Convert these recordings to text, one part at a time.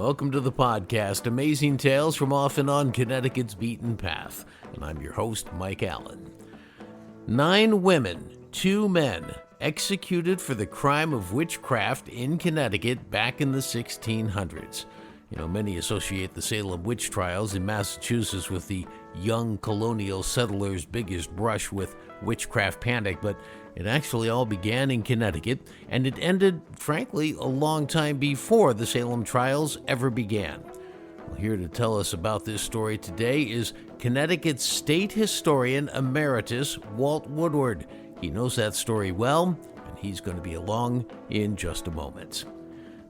Welcome to the podcast, Amazing Tales from Off and On Connecticut's Beaten Path. And I'm your host, Mike Allen. 9 women, 2 men, executed for the crime of witchcraft in Connecticut back in the 1600s. Many associate the Salem Witch Trials in Massachusetts with the young colonial settlers' biggest brush with witchcraft panic, but it actually all began in Connecticut, and it ended, frankly, a long time before the Salem trials ever began. Well, here to tell us about this story today is Connecticut's State Historian Emeritus, Walt Woodward. He knows that story well, and he's going to be along in just a moment.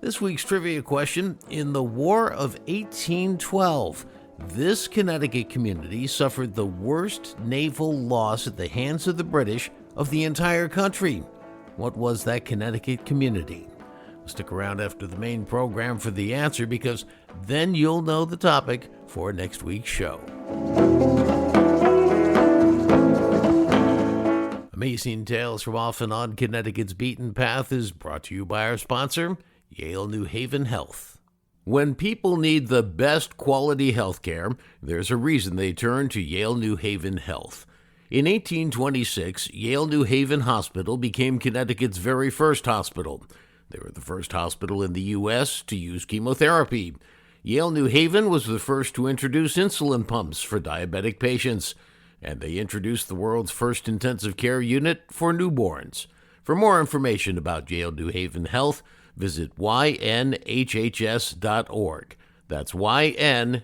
This week's trivia question: in the War of 1812, this Connecticut community suffered the worst naval loss at the hands of the British of the entire country. What was that Connecticut community? Stick around after the main program for the answer, because then you'll know the topic for next week's show. Amazing Tales from Off and On Connecticut's Beaten Path is brought to you by our sponsor, Yale New Haven Health. When people need the best quality health care, there's a reason they turn to Yale New Haven Health. In 1826, Yale New Haven Hospital became Connecticut's very first hospital. They were the first hospital in the U.S. to use chemotherapy. Yale New Haven was the first to introduce insulin pumps for diabetic patients, and they introduced the world's first intensive care unit for newborns. For more information about Yale New Haven Health, visit ynhhs.org. That's ynhhs.org.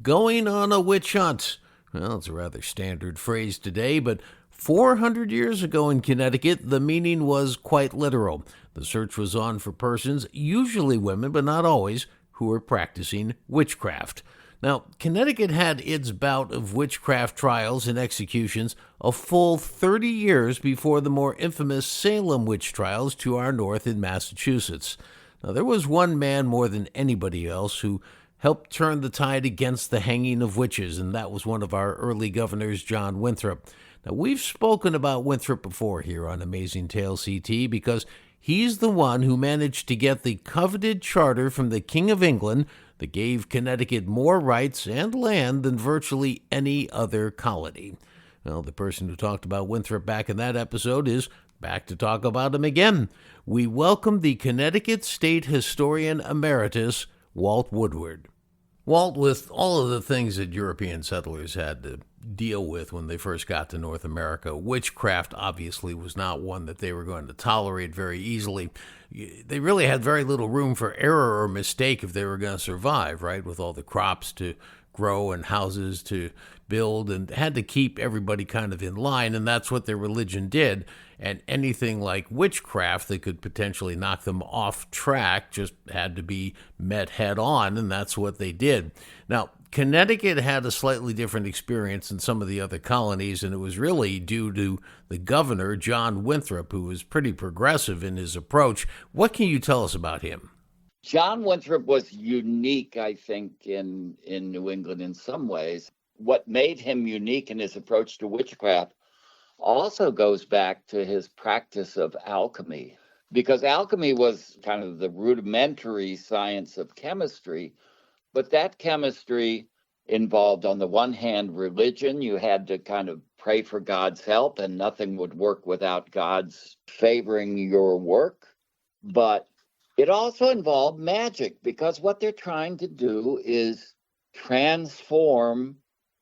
Going on a witch hunt. Well, it's a rather standard phrase today, but 400 years ago in Connecticut, the meaning was quite literal. The search was on for persons, usually women, but not always, who were practicing witchcraft. Now, Connecticut had its bout of witchcraft trials and executions a full 30 years before the more infamous Salem Witch Trials to our north in Massachusetts. Now, there was one man more than anybody else who helped turn the tide against the hanging of witches, and that was one of our early governors, John Winthrop. Now, we've spoken about Winthrop before here on Amazing Tales CT because he's the one who managed to get the coveted charter from the King of England that gave Connecticut more rights and land than virtually any other colony. Well, the person who talked about Winthrop back in that episode is back to talk about him again. We welcome the Connecticut State Historian Emeritus, Walt Woodward. Walt, with all of the things that European settlers had to deal with when they first got to North America, witchcraft obviously was not one that they were going to tolerate very easily. They really had very little room for error or mistake if they were going to survive, right? With all the crops to grow and houses to build, and had to keep everybody kind of in line, and that's what their religion did. And anything like witchcraft that could potentially knock them off track just had to be met head on, and that's what they did. Now, Connecticut had a slightly different experience than some of the other colonies, and it was really due to the governor, John Winthrop, who was pretty progressive in his approach. What can you tell us about him? John Winthrop was unique, I think, in New England in some ways. What made him unique in his approach to witchcraft also goes back to his practice of alchemy, because alchemy was kind of the rudimentary science of chemistry, but that chemistry involved, on the one hand, religion. You had to kind of pray for God's help, and nothing would work without God's favoring your work. But it also involved magic, because what they're trying to do is transform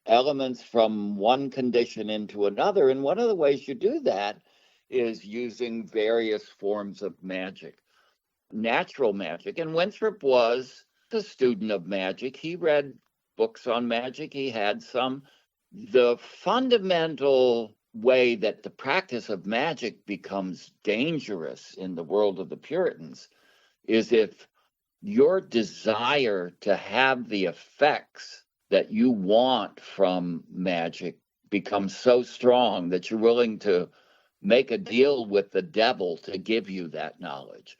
elements from one condition into another. And one of the ways you do that is using various forms of magic, natural magic. And Winthrop was a student of magic. He read books on magic. He had some. The fundamental way that the practice of magic becomes dangerous in the world of the Puritans is if your desire to have the effects that you want from magic becomes so strong that you're willing to make a deal with the devil to give you that knowledge.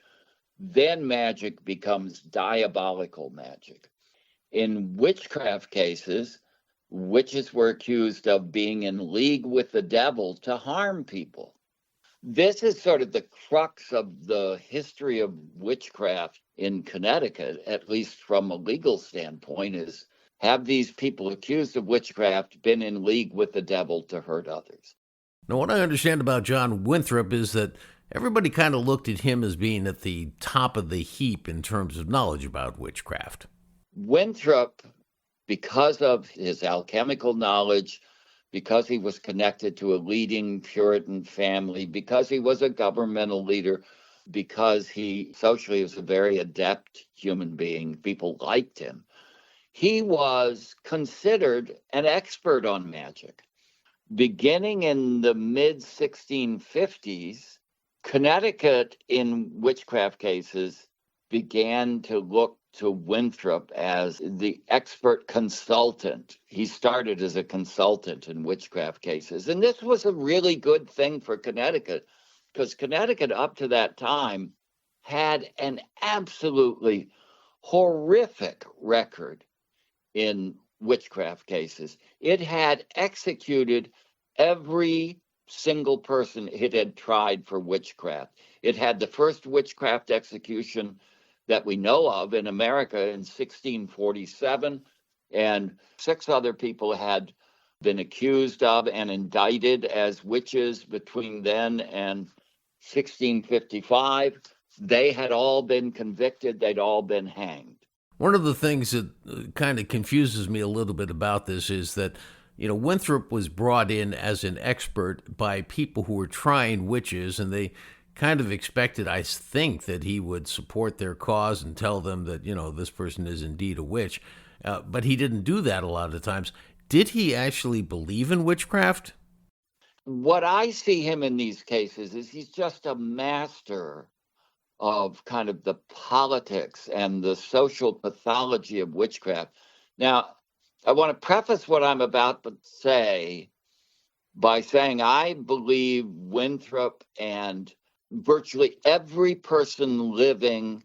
Then magic becomes diabolical magic. In witchcraft cases, witches were accused of being in league with the devil to harm people. This is sort of the crux of the history of witchcraft in Connecticut, at least from a legal standpoint, is have these people accused of witchcraft been in league with the devil to hurt others? Now, what I understand about John Winthrop is that everybody kind of looked at him as being at the top of the heap in terms of knowledge about witchcraft. Winthrop, because of his alchemical knowledge, because he was connected to a leading Puritan family, because he was a governmental leader, because he socially was a very adept human being, people liked him. He was considered an expert on magic. Beginning in the mid 1650s, Connecticut in witchcraft cases began to look to Winthrop as the expert consultant. He started as a consultant in witchcraft cases. And this was a really good thing for Connecticut, because Connecticut up to that time had an absolutely horrific record in witchcraft cases. It had executed every single person it had tried for witchcraft. It had the first witchcraft execution that we know of in America in 1647, and 6 other people had been accused of and indicted as witches between then and 1655. They had all been convicted, they'd all been hanged. One of the things that kind of confuses me a little bit about this is that, Winthrop was brought in as an expert by people who were trying witches, and they kind of expected, I think, that he would support their cause and tell them that, this person is indeed a witch. But he didn't do that a lot of times. Did he actually believe in witchcraft? What I see him in these cases is he's just a master of kind of the politics and the social pathology of witchcraft. Now, I want to preface what I'm about to say by saying I believe Winthrop and virtually every person living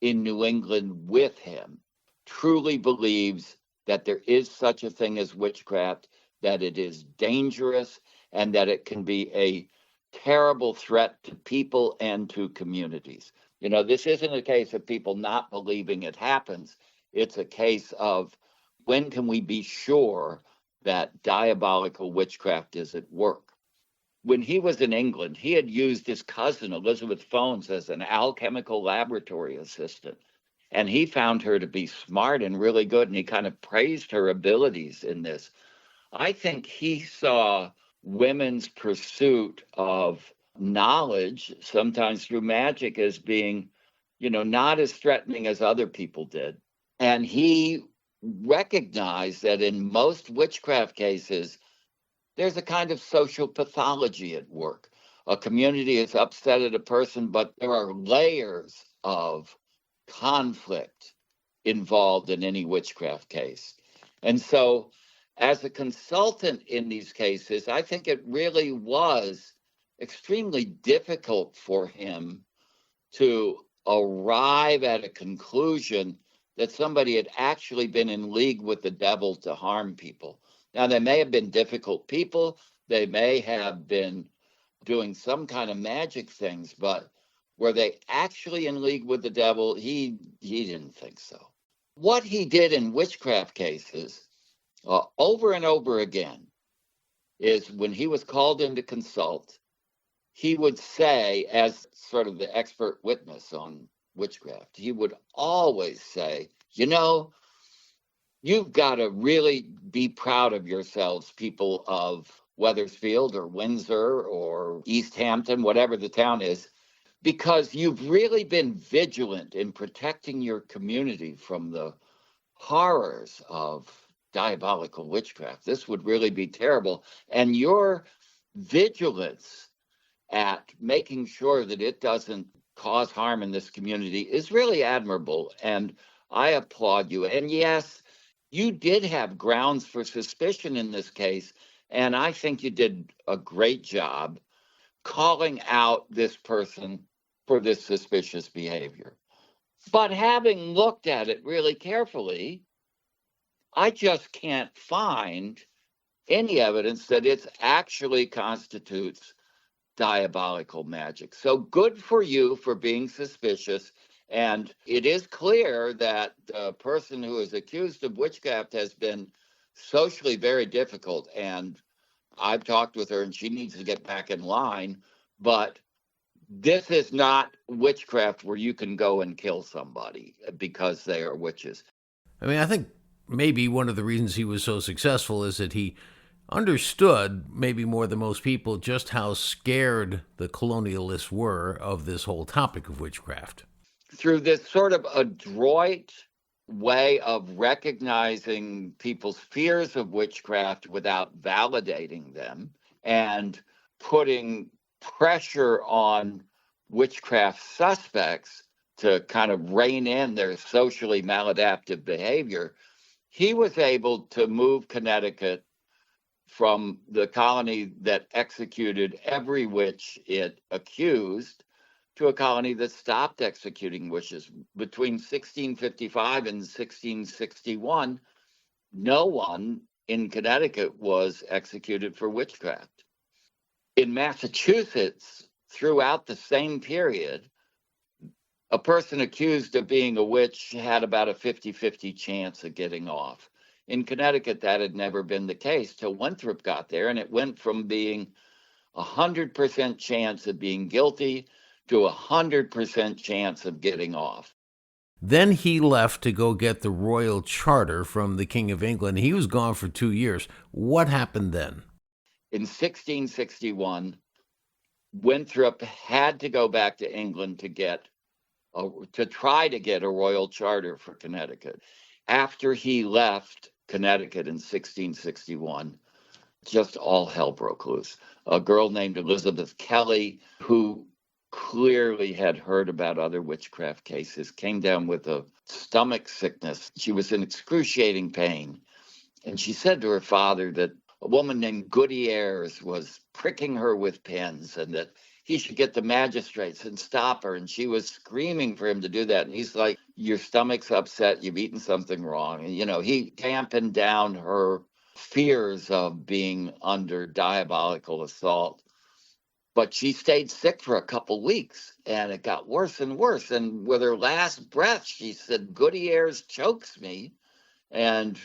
in New England with him truly believes that there is such a thing as witchcraft, that it is dangerous, and that it can be a terrible threat to people and to communities. This isn't a case of people not believing it happens. It's a case of when can we be sure that diabolical witchcraft is at work? When he was in England, he had used his cousin, Elizabeth Phones, as an alchemical laboratory assistant. And he found her to be smart and really good, and he kind of praised her abilities in this. I think he saw women's pursuit of knowledge, sometimes through magic, as being, not as threatening as other people did. And he recognized that in most witchcraft cases, there's a kind of social pathology at work. A community is upset at a person, but there are layers of conflict involved in any witchcraft case. And so, as a consultant in these cases, I think it really was extremely difficult for him to arrive at a conclusion that somebody had actually been in league with the devil to harm people. Now, they may have been difficult people, they may have been doing some kind of magic things, but were they actually in league with the devil? He didn't think so. What he did in witchcraft cases over and over again is when he was called in to consult, he would say, as sort of the expert witness on witchcraft, he would always say, you've got to really be proud of yourselves, people of Wethersfield or Windsor or East Hampton, whatever the town is, because you've really been vigilant in protecting your community from the horrors of diabolical witchcraft. This would really be terrible. And your vigilance at making sure that it doesn't cause harm in this community is really admirable. And I applaud you. And yes, you did have grounds for suspicion in this case. And I think you did a great job calling out this person for this suspicious behavior. But having looked at it really carefully, I just can't find any evidence that it actually constitutes diabolical magic. So good for you for being suspicious And it is clear that the person who is accused of witchcraft has been socially very difficult. And I've talked with her and she needs to get back in line. But this is not witchcraft where you can go and kill somebody because they are witches. I mean, I think maybe one of the reasons he was so successful is that he understood, maybe more than most people, just how scared the colonialists were of this whole topic of witchcraft. Through this sort of adroit way of recognizing people's fears of witchcraft without validating them and putting pressure on witchcraft suspects to kind of rein in their socially maladaptive behavior, he was able to move Connecticut from the colony that executed every witch it accused to a colony that stopped executing witches. Between 1655 and 1661, no one in Connecticut was executed for witchcraft. In Massachusetts, throughout the same period, a person accused of being a witch had about a 50-50 chance of getting off. In Connecticut, that had never been the case till Winthrop got there, and it went from being 100% chance of being guilty to 100% chance of getting off. Then he left to go get the royal charter from the King of England. He was gone for 2 years. What happened then? In 1661, Winthrop had to go back to England to try to get a royal charter for Connecticut. After he left Connecticut in 1661, just all hell broke loose. A girl named Elizabeth Kelly, who clearly had heard about other witchcraft cases, came down with a stomach sickness. She was in excruciating pain. And she said to her father that a woman named Goody Ayres was pricking her with pins and that he should get the magistrates and stop her. And she was screaming for him to do that. And he's like, your stomach's upset. You've eaten something wrong. And, he dampened down her fears of being under diabolical assault. But she stayed sick for a couple weeks and it got worse and worse. And with her last breath, she said, Goody Ayres chokes me. And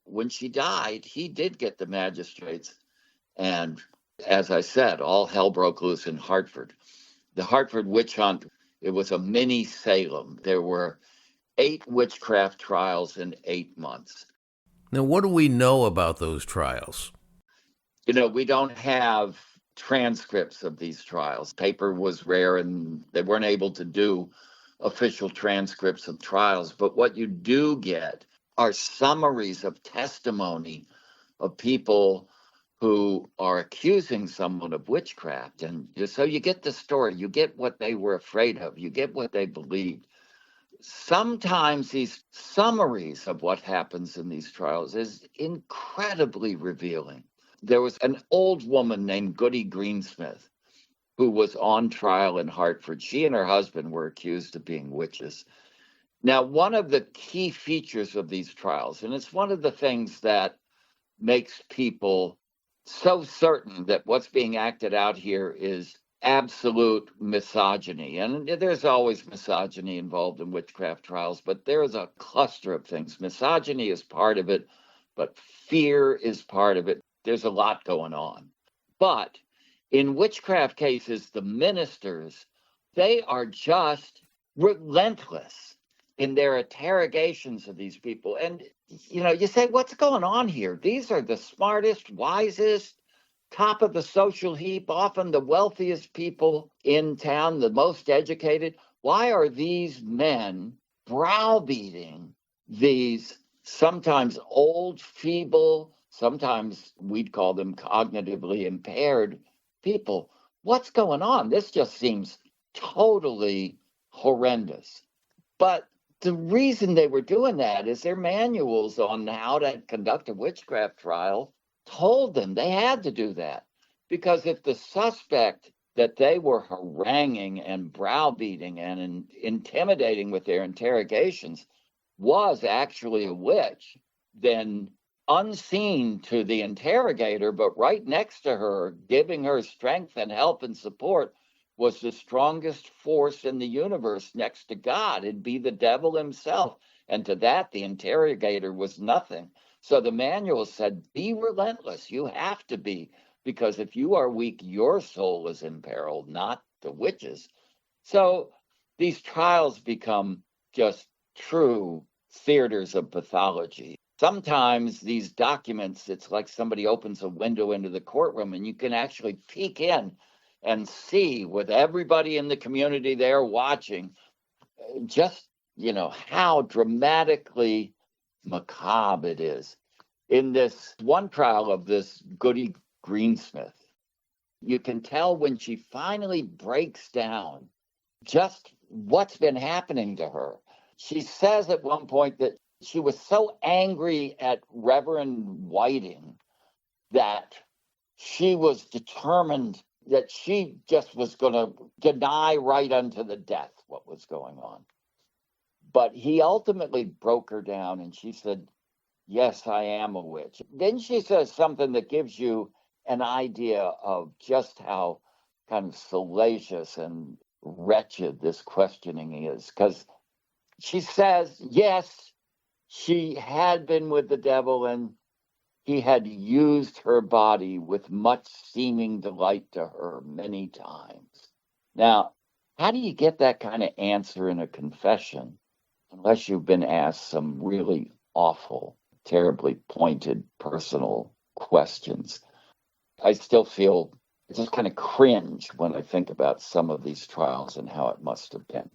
when she died, he did get the magistrates. And as I said, all hell broke loose in Hartford. The Hartford witch hunt, it was a mini Salem. There were 8 witchcraft trials in 8 months. Now, what do we know about those trials? We don't have transcripts of these trials. Paper was rare and they weren't able to do official transcripts of trials. But what you do get are summaries of testimony of people who are accusing someone of witchcraft. And so you get the story, you get what they were afraid of, you get what they believed. Sometimes these summaries of what happens in these trials is incredibly revealing. There was an old woman named Goody Greensmith who was on trial in Hartford. She and her husband were accused of being witches. Now, one of the key features of these trials, and it's one of the things that makes people so certain that what's being acted out here is absolute misogyny. And there's always misogyny involved in witchcraft trials, but there is a cluster of things. Misogyny is part of it, but fear is part of it. There's a lot going on. But in witchcraft cases, the ministers, they are just relentless in their interrogations of these people. And, you say, what's going on here? These are the smartest, wisest, top of the social heap, often the wealthiest people in town, the most educated. Why are these men browbeating these sometimes old, feeble, sometimes we'd call them cognitively impaired people? What's going on? This just seems totally horrendous. But the reason they were doing that is their manuals on how to conduct a witchcraft trial told them they had to do that. Because if the suspect that they were haranguing and browbeating and intimidating with their interrogations was actually a witch, then unseen to the interrogator, but right next to her, giving her strength and help and support, was the strongest force in the universe next to God. It'd be the devil himself. And to that, the interrogator was nothing. So the manual said, be relentless. You have to be, because if you are weak, your soul is in peril, not the witches. So these trials become just true theaters of pathology. Sometimes these documents, it's like somebody opens a window into the courtroom and you can actually peek in and see, with everybody in the community there watching, just, how dramatically macabre it is. In this one trial of this Goody Greensmith, you can tell when she finally breaks down just what's been happening to her. She says at one point that she was so angry at Reverend Whiting that she was determined that she just was going to deny right unto the death what was going on. But he ultimately broke her down and she said, yes, I am a witch. Then she says something that gives you an idea of just how kind of salacious and wretched this questioning is. Because she says, yes, she had been with the devil and he had used her body with much seeming delight to her many times. Now, how do you get that kind of answer in a confession unless you've been asked some really awful, terribly pointed personal questions? I still feel just kind of cringe when I think about some of these trials and how it must have been.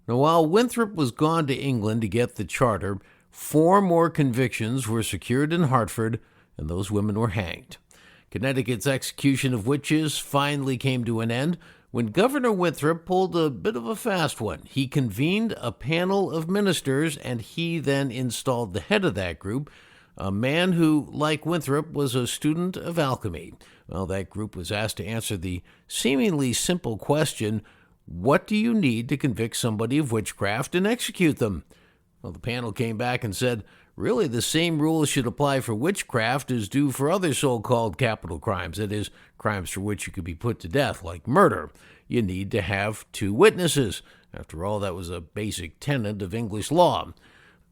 Now, while Winthrop was gone to England to get the charter, 4 more convictions were secured in Hartford, and those women were hanged. Connecticut's execution of witches finally came to an end when Governor Winthrop pulled a bit of a fast one. He convened a panel of ministers, and he then installed the head of that group, a man who, like Winthrop, was a student of alchemy. Well, that group was asked to answer the seemingly simple question, what do you need to convict somebody of witchcraft and execute them? Well, the panel came back and said, really, the same rules should apply for witchcraft as do for other so-called capital crimes, that is, crimes for which you could be put to death, like murder. You need to have 2 witnesses. After all, that was a basic tenet of English law.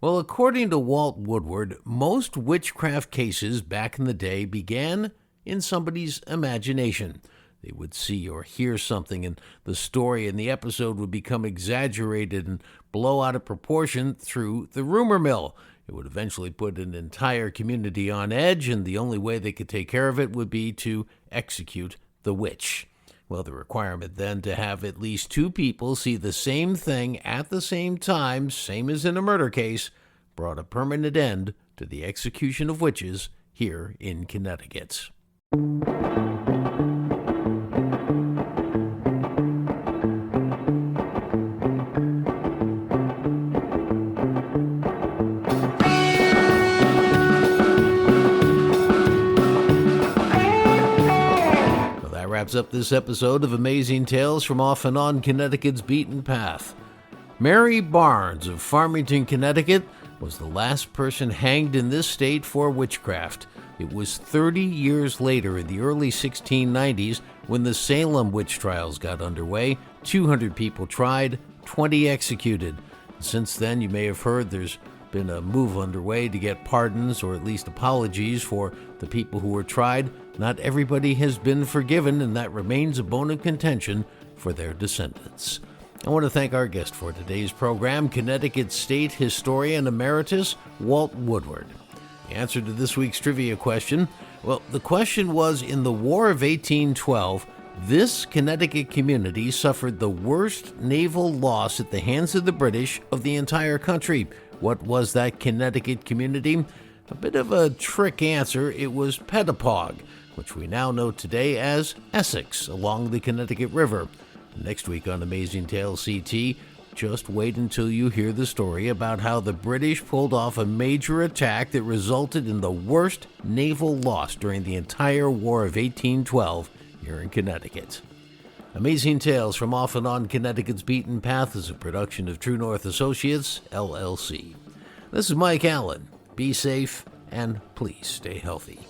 Well, according to Walt Woodward, most witchcraft cases back in the day began in somebody's imagination. They would see or hear something, and the story in the episode would become exaggerated and blow out of proportion through the rumor mill. It would eventually put an entire community on edge, and the only way they could take care of it would be to execute the witch. Well, the requirement then to have at least 2 people see the same thing at the same time, same as in a murder case, brought a permanent end to the execution of witches here in Connecticut. Wraps up this episode of Amazing Tales from Off and On Connecticut's Beaten Path. Mary Barnes of Farmington, Connecticut, was the last person hanged in this state for witchcraft. It was 30 years later, in the early 1690s, when the Salem Witch Trials got underway. 200 people tried, 20 executed. Since then, you may have heard there's been a move underway to get pardons or at least apologies for the people who were tried. Not everybody has been forgiven, and that remains a bone of contention for their descendants. I want to thank our guest for today's program, Connecticut State Historian Emeritus Walt Woodward. The answer to this week's trivia question, well, the question was, in the War of 1812, this Connecticut community suffered the worst naval loss at the hands of the British of the entire country. What was that Connecticut community? A bit of a trick answer. It was Pettapog, which we now know today as Essex, along the Connecticut River. Next week on Amazing Tales CT, just wait until you hear the story about how the British pulled off a major attack that resulted in the worst naval loss during the entire War of 1812 here in Connecticut. Amazing Tales from Off and On Connecticut's Beaten Path is a production of True North Associates, LLC. This is Mike Allen. Be safe and please stay healthy.